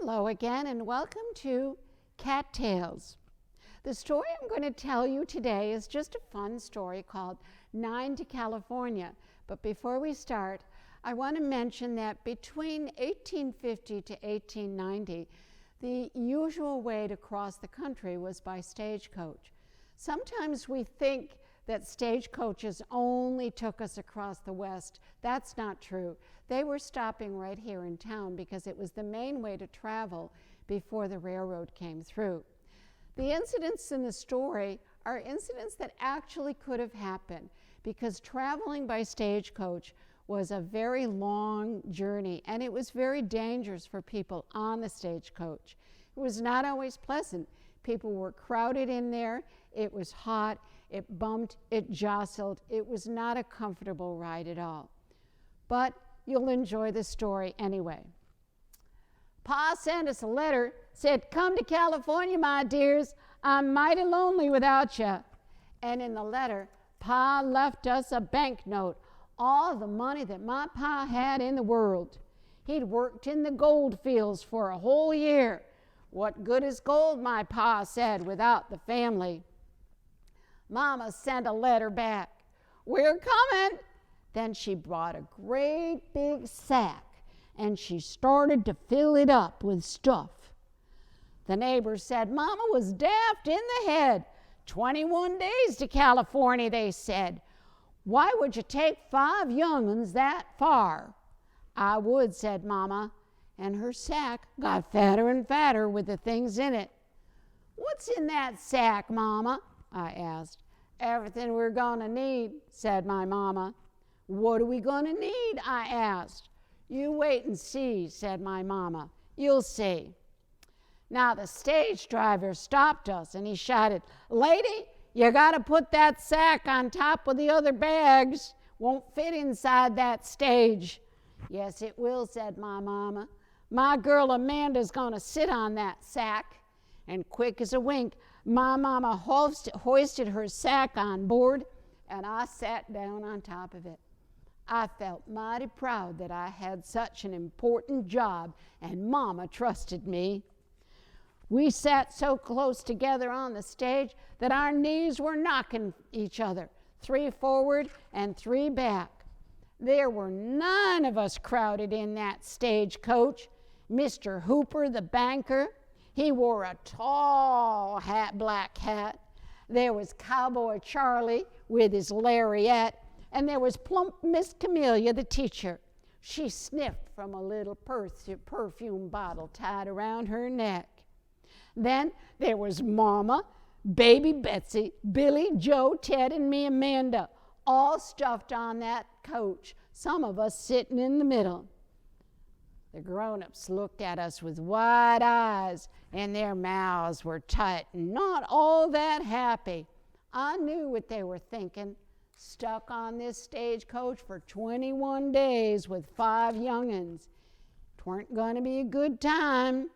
Hello again and welcome to Cat Tales. The story I'm going to tell you today is just a fun story called Nine to California. But before we start, I want to mention that between 1850 to 1890, the usual way to cross the country was by stagecoach. Sometimes we think that stagecoaches only took us across the West. That's not true. They were stopping right here in town because it was the main way to travel before the railroad came through. The incidents in the story are incidents that actually could have happened because traveling by stagecoach was a very long journey and it was very dangerous for people on the stagecoach. It was not always pleasant. People were crowded in there. It was hot. It bumped. It jostled. It was not a comfortable ride at all. But you'll enjoy the story anyway. Pa sent us a letter, said, "Come to California, my dears. I'm mighty lonely without you." And in the letter, Pa left us a banknote, all the money that my pa had in the world. He'd worked in the gold fields for a whole year. What good is gold, my pa said, without the family? Mama sent a letter back. "We're coming." Then she brought a great big sack and she started to fill it up with stuff. The neighbors said Mama was daft in the head. 21 days to California, they said. "Why would you take 5 young uns that far?" "I would," said Mama, and her sack got fatter and fatter with the things in it. "What's in that sack, Mama?" I asked. "Everything we're gonna need," said my Mama. "What are we gonna need?" I asked. "You wait and see," said my Mama. "You'll see." Now the stage driver stopped us and he shouted, "Lady, you gotta put that sack on top of the other bags. Won't fit inside that stage." "Yes, it will," said my Mama. "My girl Amanda's gonna sit on that sack." And quick as a wink, my Mama hoisted her sack on board and I sat down on top of it. I felt mighty proud that I had such an important job and Mama trusted me. We sat so close together on the stage that our knees were knocking each other, 3 forward and 3 back. There were 9 of us crowded in that stagecoach. Mr. Hooper, the banker, he wore a tall black hat. There was Cowboy Charlie with his lariat, and there was plump Miss Camellia, the teacher. She sniffed from a little perfume bottle tied around her neck. Then there was Mama, Baby Betsy, Billy, Joe, Ted, and me, Amanda, all stuffed on that coach, some of us sitting in the middle. The grown-ups looked at us with wide eyes, and their mouths were tight and not all that happy. I knew what they were thinking. Stuck on this stagecoach for 21 days with 5 young'uns. 'Tweren't going to be a good time.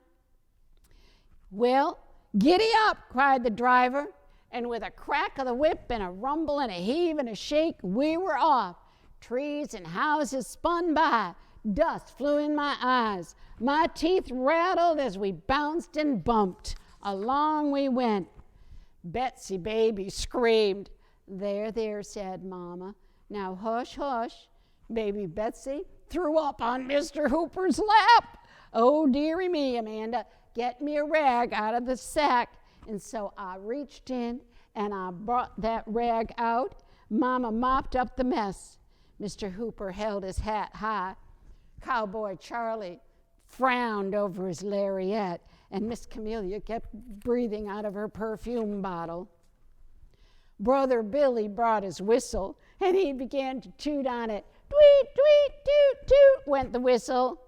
"Well, giddy up," cried the driver, and with a crack of the whip and a rumble and a heave and a shake, we were off. Trees and houses spun by. Dust flew in my eyes. My teeth rattled as we bounced and bumped. Along we went. Betsy baby screamed. "There, there," said Mama. "Now hush, hush." Baby Betsy threw up on Mr. Hooper's lap. "Oh, dearie me, Amanda, get me a rag out of the sack." And so I reached in and I brought that rag out. Mama mopped up the mess. Mr. Hooper held his hat high. Cowboy Charlie frowned over his lariat, and Miss Camellia kept breathing out of her perfume bottle. Brother Billy brought his whistle, and he began to toot on it. "Tweet, tweet, toot, toot," went the whistle.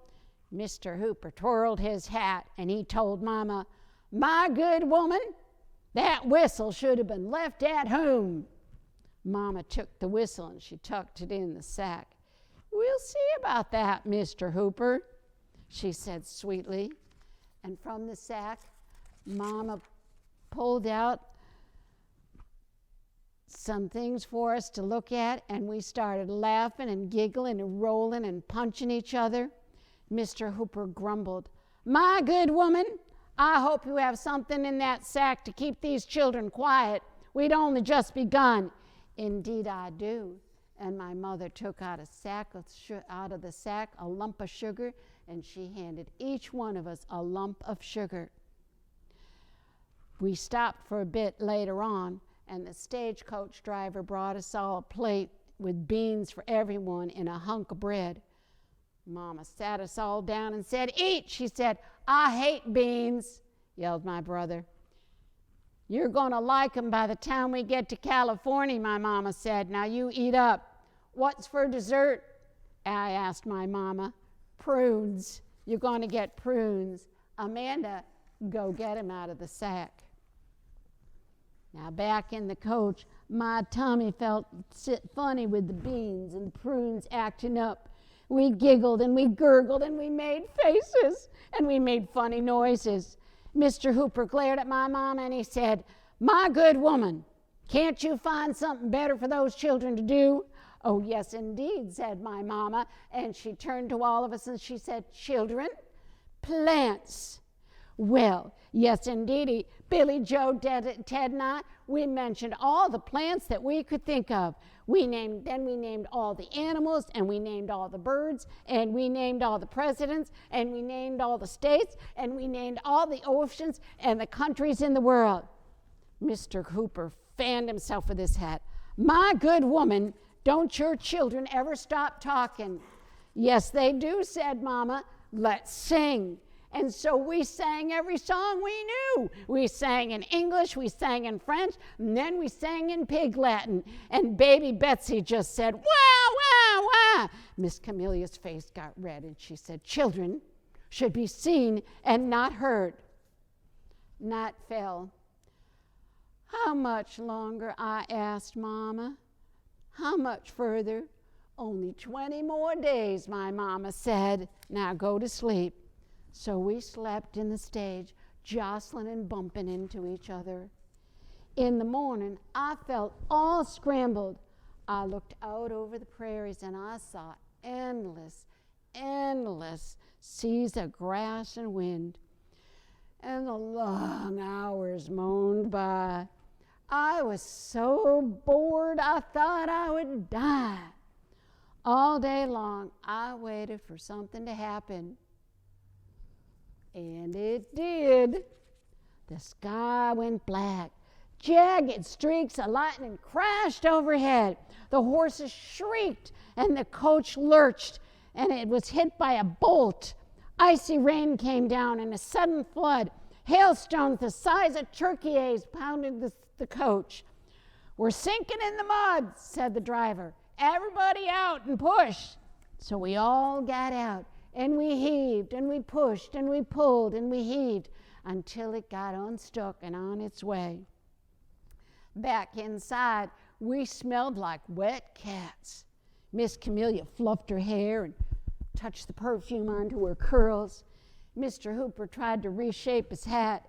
Mr. Hooper twirled his hat, and he told Mama, "My good woman, that whistle should have been left at home." Mama took the whistle, and she tucked it in the sack. "We'll see about that, Mr. Hooper," she said sweetly. And from the sack, Mama pulled out some things for us to look at, and we started laughing and giggling and rolling and punching each other. Mr. Hooper grumbled, My good woman, I hope you have something in that sack to keep these children quiet. We'd only just begun. Indeed I do. And my mother took out of the sack a lump of sugar, and she handed each one of us a lump of sugar. We stopped for a bit later on, and the stagecoach driver brought us all a plate with beans for everyone and a hunk of bread. Mama sat us all down and said, "Eat!" She said. "I hate beans," yelled my brother. "You're going to like them by the time we get to California," my mama said. "Now you eat up." "What's for dessert?" I asked my mama. "Prunes. You're going to get prunes." "Amanda, go get him out of the sack." Now back in the coach, my tummy felt funny with the beans and the prunes acting up. We giggled and we gurgled and we made faces and we made funny noises. Mr. Hooper glared at my mama and he said, "My good woman, can't you find something better for those children to do?" "Oh, yes, indeed," said my mama, and she turned to all of us and she said, "Children, plants." Well, yes, indeedy, Billy, Joe, Ted, and I, we mentioned all the plants that we could think of. We named all the animals, and we named all the birds, and we named all the presidents, and we named all the states, and we named all the oceans and the countries in the world. Mr. Hooper fanned himself with his hat. "My good woman, don't your children ever stop talking?" "Yes, they do," said Mama. "Let's sing." And so we sang every song we knew. We sang in English, we sang in French, and then we sang in Pig Latin. And baby Betsy just said, "Wah, wah, wah." Miss Camelia's face got red and she said, "Children should be seen and not heard." Night fell. "How much longer?" I asked Mama. "How much further?" "Only 20 more days," my mama said. "Now go to sleep." So we slept in the stage, jostling and bumping into each other. In the morning, I felt all scrambled. I looked out over the prairies and I saw endless seas of grass and wind. And the long hours moaned by. I was so bored I thought I would die. All day long, I waited for something to happen. And it did. The sky went black. Jagged streaks of lightning crashed overhead. The horses shrieked and the coach lurched and it was hit by a bolt. Icy rain came down in a sudden flood. Hailstones the size of turkey eggs pounded the coach. "We're sinking in the mud," said the driver. "Everybody out and push." So we all got out. And we heaved, and we pushed, and we pulled, and we heaved until it got unstuck and on its way. Back inside, we smelled like wet cats. Miss Camelia fluffed her hair and touched the perfume onto her curls. Mr. Hooper tried to reshape his hat.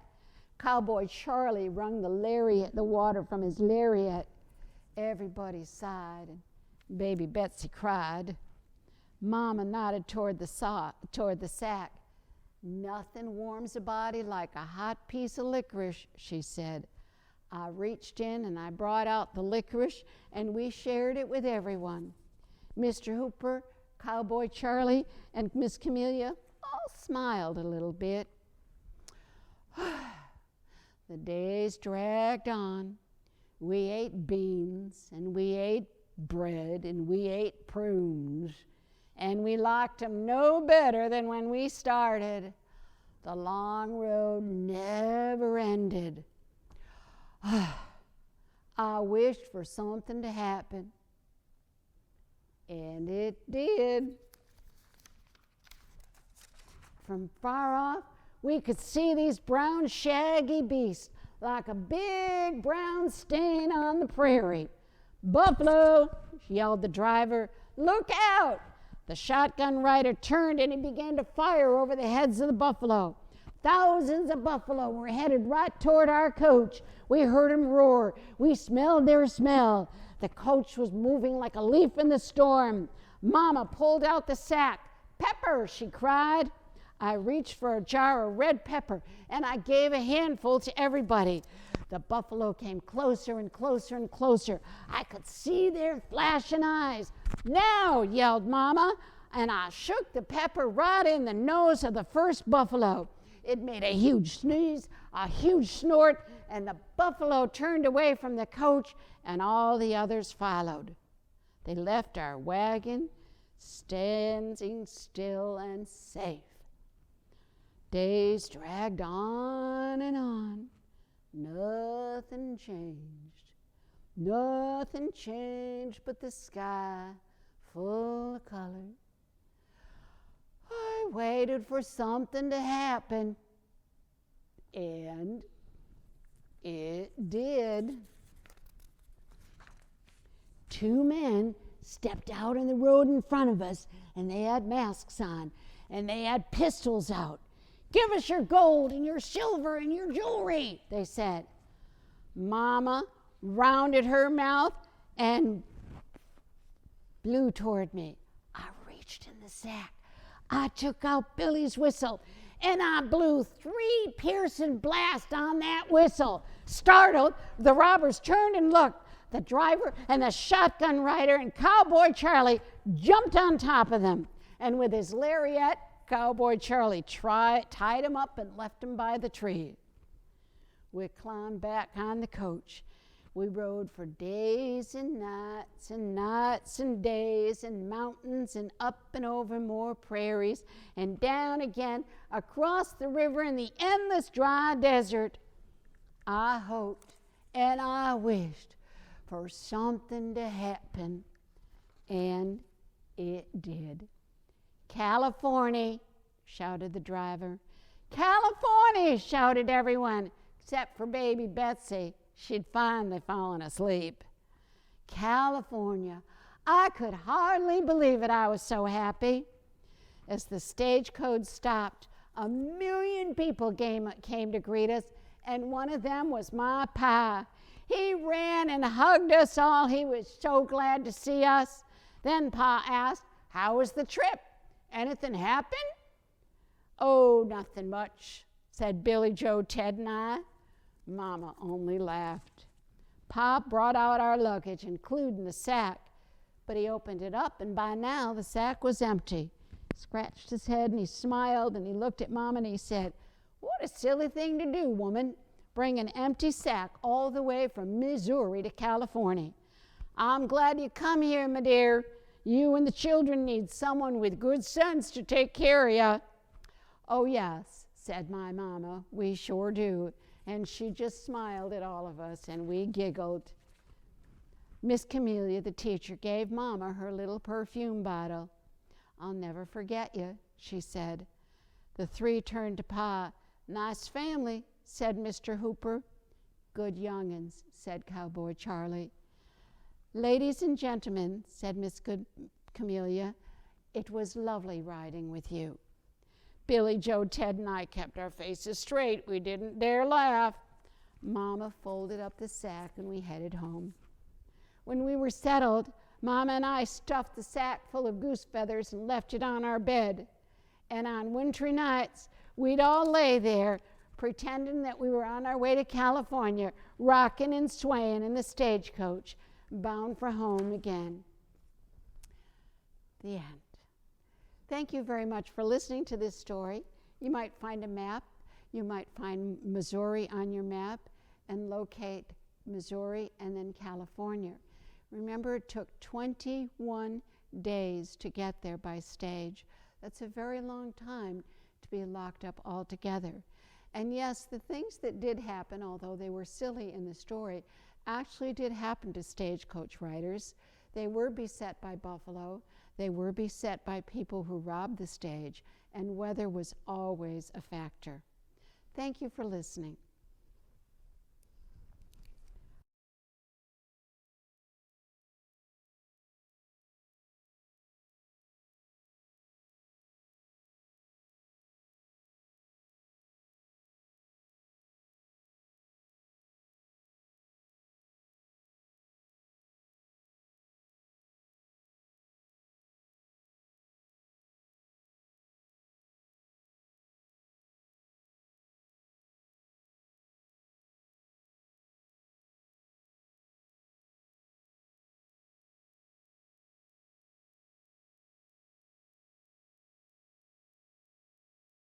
Cowboy Charlie wrung the water from his lariat. Everybody sighed, and baby Betsy cried. Mama nodded toward the sack. "Nothing warms a body like a hot piece of licorice," she said. I reached in and I brought out the licorice and we shared it with everyone. Mr. Hooper, Cowboy Charlie, and Miss Camelia all smiled a little bit. The days dragged on. We ate beans and we ate bread and we ate prunes. And we liked them no better than when we started. The long road never ended. I wished for something to happen. And it did. From far off, we could see these brown, shaggy beasts like a big brown stain on the prairie. "Buffalo!" yelled the driver. "Look out!" The shotgun rider turned and he began to fire over the heads of the buffalo. Thousands of buffalo were headed right toward our coach. We heard them roar. We smelled their smell. The coach was moving like a leaf in the storm. Mama pulled out the sack. "Pepper!" she cried. I reached for a jar of red pepper, and I gave a handful to everybody. The buffalo came closer and closer and closer. I could see their flashing eyes. Now, yelled Mama, and I shook the pepper right in the nose of the first buffalo. It made a huge sneeze, a huge snort, and the buffalo turned away from the coach, and all the others followed. They left our wagon standing still and safe. Days dragged on and on. Nothing changed. Nothing changed but the sky full of color. I waited for something to happen, and it did. Two men stepped out in the road in front of us, and they had masks on, and they had pistols out. "Give us your gold and your silver and your jewelry," they said. Mama rounded her mouth and blew toward me. I reached in the sack. I took out Billy's whistle, and I blew 3 piercing blasts on that whistle. Startled, the robbers turned and looked. The driver and the shotgun rider and Cowboy Charlie jumped on top of them. And with his lariat, Cowboy Charlie tied him up and left him by the tree. We climbed back on the coach. We rode for days and nights and nights and days and mountains and up and over more prairies and down again across the river in the endless dry desert. I hoped and I wished for something to happen, and it did. "California," shouted the driver. "California," shouted everyone, except for baby Betsy. She'd finally fallen asleep. California. I could hardly believe it. I was so happy. As the stagecoach stopped, 1,000,000 people came to greet us, and one of them was my pa. He ran and hugged us all. He was so glad to see us. Then Pa asked, "How was the trip? Anything happen?" "Oh, nothing much," said Billy, Joe, Ted, and I. Mama only laughed. Pa brought out our luggage, including the sack, but he opened it up, and by now the sack was empty. He scratched his head, and he smiled, and he looked at Mama, and he said, "What a silly thing to do, woman. Bring an empty sack all the way from Missouri to California. I'm glad you come here, my dear. You and the children need someone with good sense to take care of you." "Oh, yes," said my Mama, "we sure do." And she just smiled at all of us, and we giggled. Miss Camellia, the teacher, gave Mama her little perfume bottle. "I'll never forget you," she said. The 3 turned to Pa. "Nice family," said Mr. Hooper. "Good young'uns," said Cowboy Charlie. "Ladies and gentlemen," said Miss Camellia, "it was lovely riding with you." Billy, Joe, Ted, and I kept our faces straight. We didn't dare laugh. Mama folded up the sack, and we headed home. When we were settled, Mama and I stuffed the sack full of goose feathers and left it on our bed. And on wintry nights, we'd all lay there, pretending that we were on our way to California, rocking and swaying in the stagecoach, bound for home again. The end. Thank you very much for listening to this story. You might find a map. You might find Missouri on your map and locate Missouri and then California. Remember, it took 21 days to get there by stage. That's a very long time to be locked up all together. And yes, the things that did happen, although they were silly in the story, actually did happen to stagecoach riders. They were beset by buffalo. They were beset by people who robbed the stage, and weather was always a factor. Thank you for listening.